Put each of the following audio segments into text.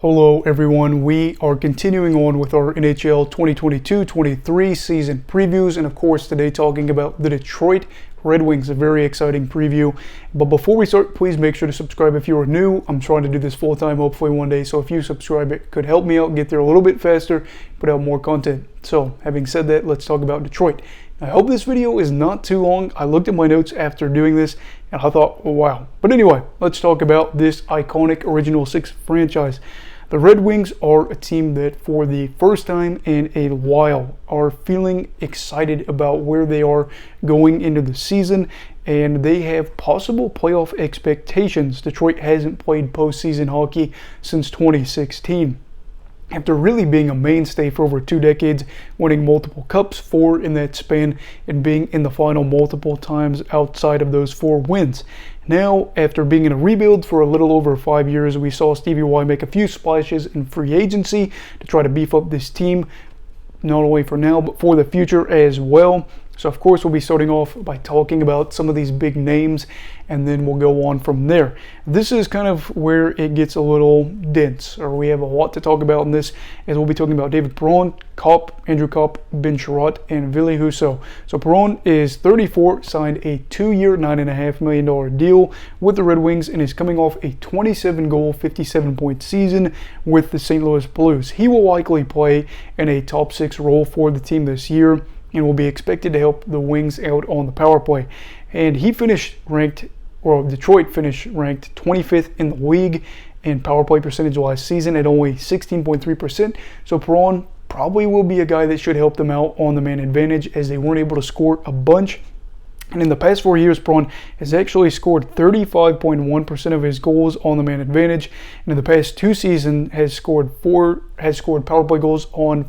Hello everyone, we are continuing on with our NHL 2022-23 season previews, and of course today talking about the Detroit Red Wings, a very exciting preview. But before we start, please make sure to subscribe if you are new. I'm trying to do this full time hopefully one day, so if you subscribe it could help me out get there a little bit faster, put out more content. So having said that, let's talk about Detroit. I hope this video is not too long. I looked at my notes after doing this and I thought, oh, wow. But anyway, let's talk about this iconic Original Six franchise. The Red Wings are a team that for the first time in a while are feeling excited about where they are going into the season, and they have possible playoff expectations. Detroit hasn't played postseason hockey since 2016. After really being a mainstay for over 2 decades, winning multiple cups, 4 in that span, and being in the final multiple times outside of those 4 wins. Now, after being in a rebuild for a little over 5 years, we saw Stevie Y make a few splashes in free agency to try to beef up this team, not only for now, but for the future as well. So of course we'll be starting off by talking about some of these big names, and then we'll go on from there. This is kind of where it gets a little dense, or we have a lot to talk about in this, as we'll be talking about David Perron, Kopp, Andrew Kopp, Ben Sherratt, and Ville Husso. So Perron is 34, signed a 2-year, $9.5 million deal with the Red Wings, and is coming off a 27-goal, 57-point season with the St. Louis Blues. He will likely play in a top 6 role for the team this year, and will be expected to help the Wings out on the power play. And he finished ranked, or Detroit finished ranked 25th in the league in power play percentage last season at only 16.3%. So Perron probably will be a guy that should help them out on the man advantage, as they weren't able to score a bunch. And in the past 4 years, Perron has actually scored 35.1% of his goals on the man advantage. And in the past 2 seasons has scored power play goals on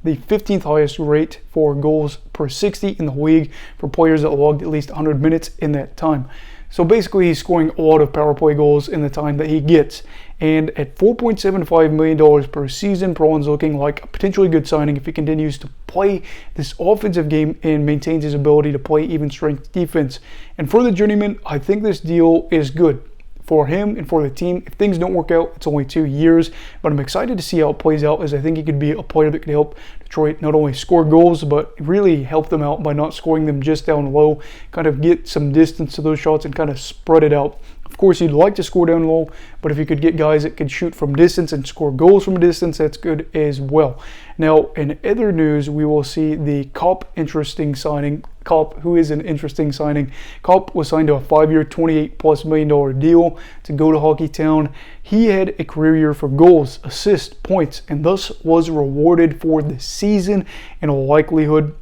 the 15th highest rate for goals per 60 in the league for players that logged at least 100 minutes in that time. So basically he's scoring a lot of power play goals in the time that he gets. And at $4.75 million per season, Perron's looking like a potentially good signing if he continues to play this offensive game and maintains his ability to play even strength defense. And for the journeyman, I think this deal is good for him and for the team. If things don't work out, it's only 2 years, but I'm excited to see how it plays out, as I think he could be a player that could help Detroit not only score goals, but really help them out by not scoring them just down low, kind of get some distance to those shots and kind of spread it out. Of course, you'd like to score down low, but if you could get guys that could shoot from distance and score goals from distance, that's good as well. Now, in other news, we will see the Kopp interesting signing. Kopp, who is an interesting signing. Kopp was signed to a 5-year, $28+ million deal to go to Hockey Town. He had a career year for goals, assists, points, and thus was rewarded for the season in all likelihood.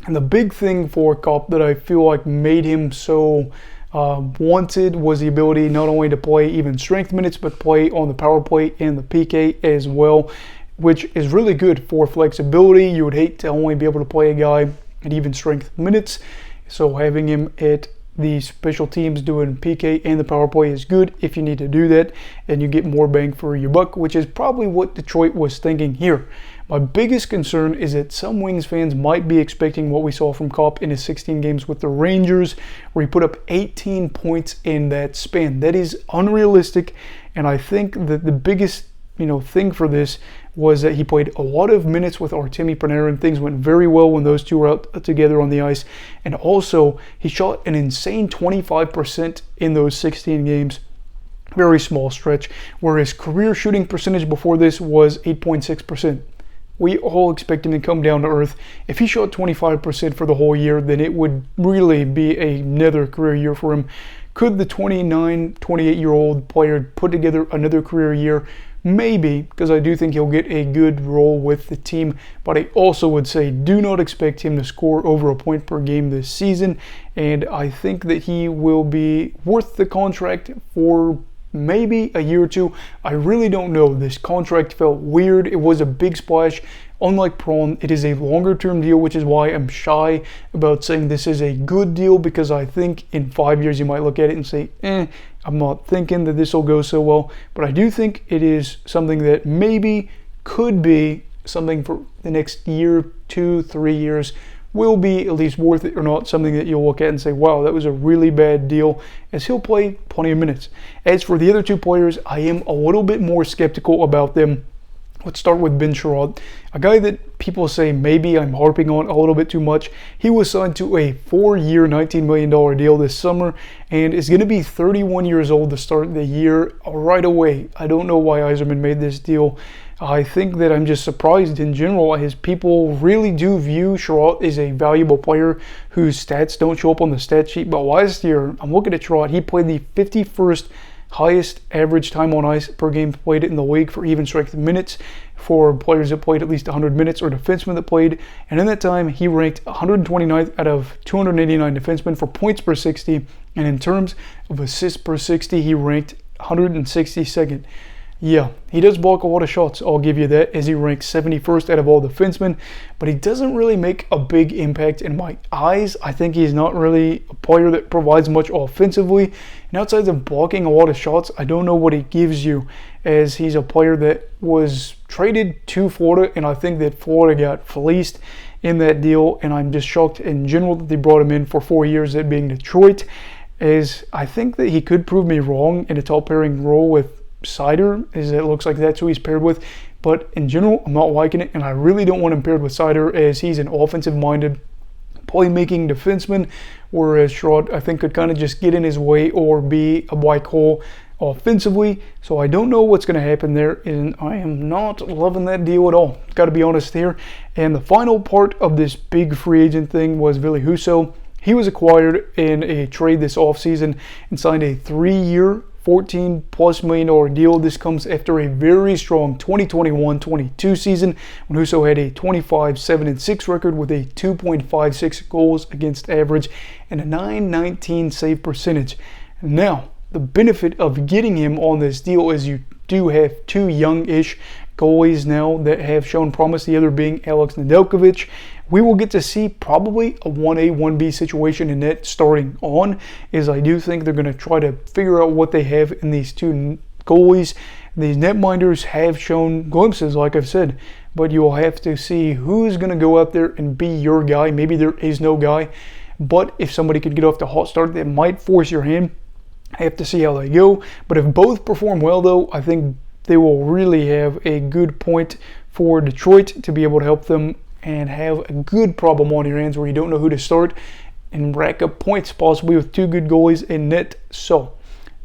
And the big thing for Kopp that I feel like made him so wanted was the ability not only to play even strength minutes, but play on the power play and the PK as well, which is really good for flexibility. You would hate to only be able to play a guy at even strength minutes, so having him at the special teams doing PK and the power play is good if you need to do that, and you get more bang for your buck, which is probably what Detroit was thinking here. My biggest concern is that some Wings fans might be expecting what we saw from Kopp in his 16 games with the Rangers, where he put up 18 points in that span. That is unrealistic, and I think that the biggest thing for this was that he played a lot of minutes with Artemi Panarin. Things went very well when those two were out together on the ice, and also he shot an insane 25% in those 16 games. Very small stretch, where his career shooting percentage before this was 8.6%. We all expect him to come down to earth. If he shot 25% for the whole year, then it would really be another career year for him. Could the 28-year-old player put together another career year? Maybe, because I do think he'll get a good role with the team, but I also would say do not expect him to score over a point per game this season, and I think that he will be worth the contract for maybe a year or two. I really don't know. This contract felt weird. It was a big splash. Unlike Perron, it is a longer term deal, which is why I'm shy about saying this is a good deal, because I think in 5 years you might look at it and say, I'm not thinking that this will go so well. But I do think it is something that maybe could be something for the next year, 2, 3 years will be at least worth it or not, something that you'll look at and say, wow, that was a really bad deal, as he'll play plenty of minutes. As for the other two players, I am a little bit more skeptical about them. Let's start with Ben Sherrod, a guy that people say maybe I'm harping on a little bit too much. He was signed to a 4-year, $19 million deal this summer and is going to be 31 years old to start the year right away. I don't know why Yzerman made this deal. I think that I'm just surprised in general, as people really do view Sherrod as a valuable player whose stats don't show up on the stat sheet. But last year, I'm looking at Sherrod, he played the 51st highest average time on ice per game played in the league for even strength minutes for players that played at least 100 minutes or defensemen that played. And in that time, he ranked 129th out of 289 defensemen for points per 60. And in terms of assists per 60, he ranked 162nd. Yeah, he does block a lot of shots, I'll give you that, as he ranks 71st out of all defensemen, but he doesn't really make a big impact in my eyes. I think he's not really a player that provides much offensively, and outside of blocking a lot of shots, I don't know what he gives you, as he's a player that was traded to Florida, and I think that Florida got fleeced in that deal, and I'm just shocked in general that they brought him in for 4 years, that being Detroit, as I think that he could prove me wrong in a top pairing role with Sider, as it looks like that's who he's paired with. But in general, I'm not liking it, and I really don't want him paired with Sider, as he's an offensive-minded, playmaking defenseman, whereas Sherrod, I think, could kind of just get in his way or be a black hole offensively. So I don't know what's going to happen there, and I am not loving that deal at all. Got to be honest here. And the final part of this big free agent thing was Ville Husso. He was acquired in a trade this offseason and signed a 3-year, $14+ million deal. This comes after a very strong 2021-22 season when Husso had a 25-7-6 record with a 2.56 goals against average and a .919 save percentage. Now, the benefit of getting him on this deal is you do have two young-ish goalies now that have shown promise, the other being Alex Nedeljkovic. We will get to see probably a 1A, 1B situation in net starting on, as I do think they're going to try to figure out what they have in these two goalies. These netminders have shown glimpses, like I've said, but you'll have to see who's going to go out there and be your guy. Maybe there is no guy, but if somebody could get off the hot start, that might force your hand. I have to see how they go, but if both perform well, though, I think they will really have a good point for Detroit to be able to help them and have a good problem on your hands where you don't know who to start and rack up points, possibly with two good goalies in net. So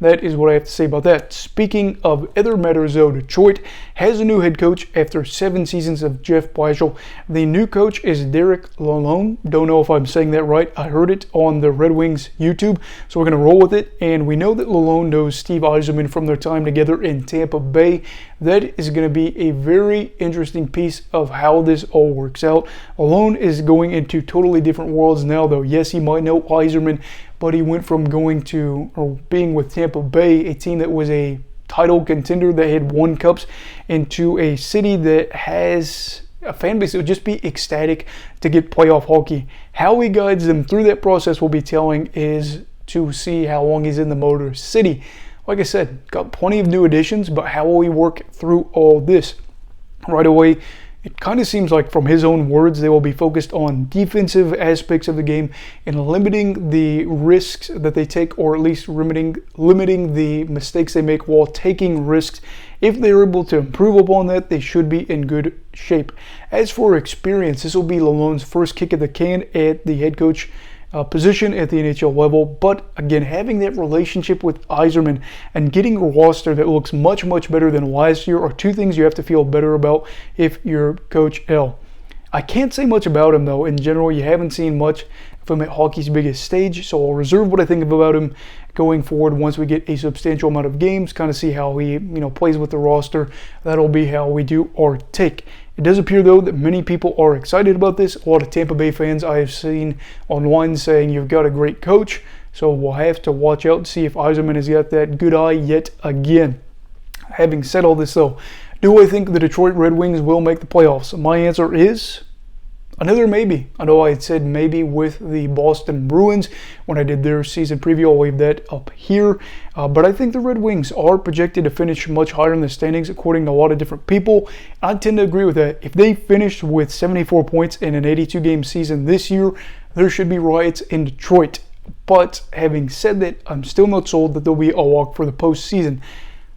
that is what I have to say about that. Speaking of other matters, though, Detroit has a new head coach after 7 seasons of Jeff Bleichel. The new coach is Derek Lalonde. Don't know if I'm saying that right. I heard it on the Red Wings YouTube, so we're going to roll with it. And we know that Lalonde knows Steve Yzerman from their time together in Tampa Bay. That is going to be a very interesting piece of how this all works out. Lalonde is going into totally different worlds now, though. Yes, he might know Yzerman, but he went from going to, or being with Tampa Bay, a team that was a title contender that had won cups, into a city that has a fan base that would just be ecstatic to get playoff hockey. How he guides them through that process will be telling, is to see how long he's in the Motor City. Like I said, got plenty of new additions, but how will he work through all this? Right away, it kind of seems like, from his own words, they will be focused on defensive aspects of the game and limiting the risks that they take, or at least limiting the mistakes they make while taking risks. If they're able to improve upon that, they should be in good shape. As for experience, this will be Lalonde's first kick at the can at the head coach position at the NHL level, but again, having that relationship with Yzerman and getting a roster that looks much, much better than last year are two things you have to feel better about if you're Coach L. I can't say much about him, though. In general, you haven't seen much of him at hockey's biggest stage, so I'll reserve what I think about him going forward once we get a substantial amount of games, kind of see how he plays with the roster. That'll be how we do our take. It does appear, though, that many people are excited about this. A lot of Tampa Bay fans I have seen online saying you've got a great coach, so we'll have to watch out to see if Yzerman has got that good eye yet again. Having said all this, though, do I think the Detroit Red Wings will make the playoffs? My answer is another maybe. I know I had said maybe with the Boston Bruins when I did their season preview. I'll leave that up here. But I think the Red Wings are projected to finish much higher in the standings according to a lot of different people. I tend to agree with that. If they finished with 74 points in an 82-game season this year, there should be riots in Detroit. But having said that, I'm still not sold that there'll be a walk for the postseason.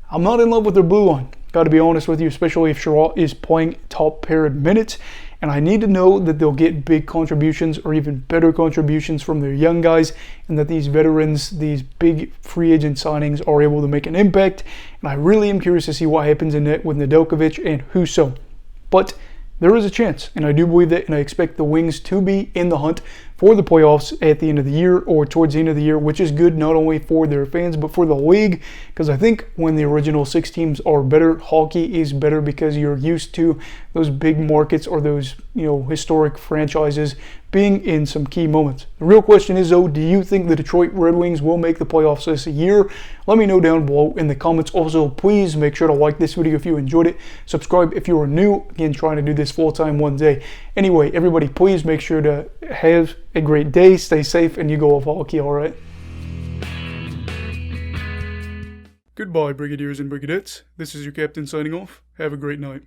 I'm not in love with their blue line. Got to be honest with you, especially if Sherratt is playing top paired minutes. And I need to know that they'll get big contributions or even better contributions from their young guys, and that these veterans, these big free agent signings are able to make an impact. And I really am curious to see what happens in net with Nedeljkovic and Husso. But there is a chance, and I do believe that, and I expect the Wings to be in the hunt for the playoffs at the end of the year or towards the end of the year, which is good not only for their fans but for the league, because I think when the original 6 teams are better, hockey is better because you're used to those big markets or those, historic franchises being in some key moments. The real question is though, do you think the Detroit Red Wings will make the playoffs this year? Let me know down below in the comments. Also, please make sure to like this video if you enjoyed it. Subscribe if you are new. Again, trying to do this full time one day. Anyway, everybody, please make sure to have a great day, stay safe, and you go off hockey, alright? Goodbye, Brigadiers and Brigadettes. This is your captain signing off. Have a great night.